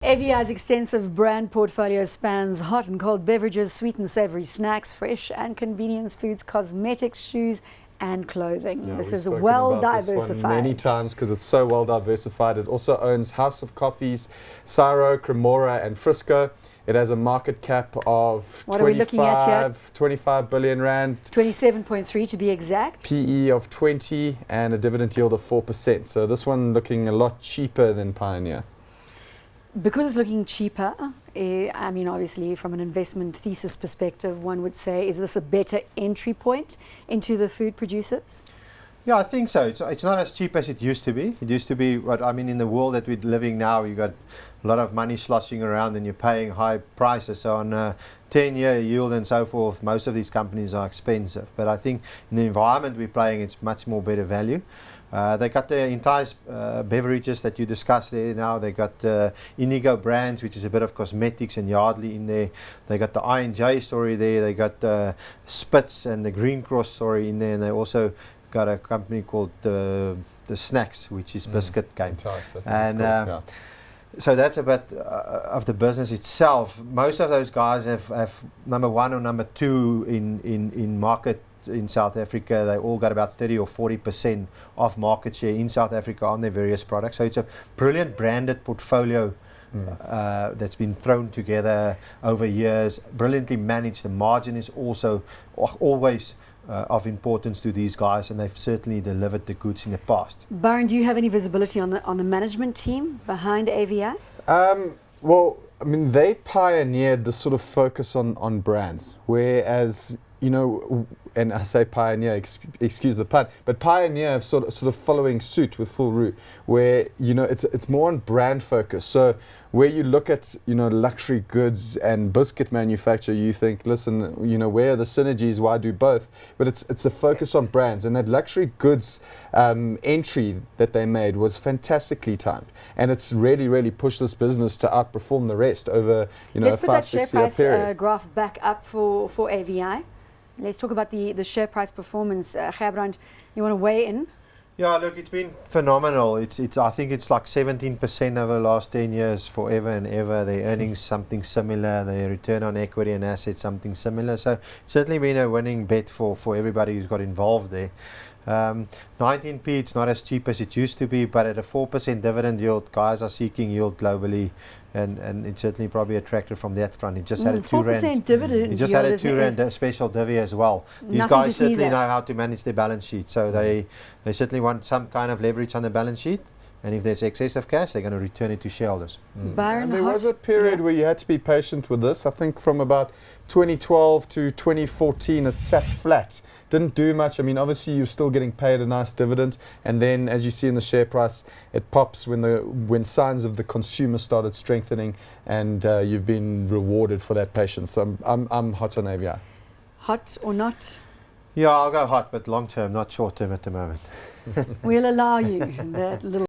AVI's extensive brand portfolio spans hot and cold beverages, sweet and savoury snacks, fresh and convenience foods, cosmetics, shoes and clothing. Yeah, this we've is spoken well about this diversified. one many times because it's so well diversified. It also owns House of Coffees, Ciro Cremora and Frisco. It has a market cap of What are we looking at here? 25 billion rand. 27.3 to be exact. PE of 20 and a dividend yield of 4%. So this one looking a lot cheaper than Pioneer. Because it's looking cheaper, I mean, obviously from an investment thesis perspective, one would say, is this a better entry point into the food producers? Yeah, I think so. It's not as cheap as it used to be. It used to be, in the world that we're living now, you got a lot of money sloshing around and you're paying high prices. So on a 10-year yield and so forth, most of these companies are expensive. But I think in the environment we're playing, it's much more better value. They got the entire beverages that you discussed there now. They got Indigo Brands, which is a bit of cosmetics, and Yardley in there. They got the I&J story there. They got Spitz and the Green Cross story in there. And they also got a company called the Snacks, which is biscuit game. And so that's a bit of the business itself. Most of those guys have number one or number two in market in South Africa. They all got about 30 or 40% of market share in South Africa on their various products. So it's a brilliant branded portfolio that's been thrown together over years, brilliantly managed. The margin is also always of importance to these guys, and they've certainly delivered the goods in the past. Byron, do you have any visibility on the management team behind AVI? Well, I mean, they pioneered the sort of focus on brands, whereas, you know, and I say pioneer, excuse the pun, but Pioneer have sort of following suit with Full Roux, where, you know, it's more on brand focus. So where you look at, you know, luxury goods and biscuit manufacture, you think, listen, you know, where are the synergies? Why do both? But it's a focus on brands, and that luxury goods entry that they made was fantastically timed, and it's really pushed this business to outperform the rest over, you know, a 5-6 year period. Let's put that share price graph back up for AVI. Let's talk about the share price performance. Gerbrand, you want to weigh in? Yeah, look, it's been phenomenal. I think it's like 17% over the last 10 years, forever and ever. Their earnings something similar. Their return on equity and assets something similar. So certainly been a winning bet for everybody who's got involved there. 19p, it's not as cheap as it used to be, but at a 4% dividend yield, guys are seeking yield globally, and it's certainly probably attractive from that front. It just had a 2 rand dividend. It just had a 2 rand special divvy as well. These guys certainly know how to manage their balance sheet, so they certainly want some kind of leverage on the balance sheet. And if there's excess of cash, they're going to return it to shareholders. Byron, there was a period where you had to be patient with this. I think from about 2012 to 2014, it sat flat. Didn't do much. I mean, obviously you're still getting paid a nice dividend, and then as you see in the share price, it pops when signs of the consumer started strengthening, and you've been rewarded for that patience. So I'm hot on AVI. Hot or not? Yeah, I'll go hot, but long term, not short term at the moment. We'll allow you that little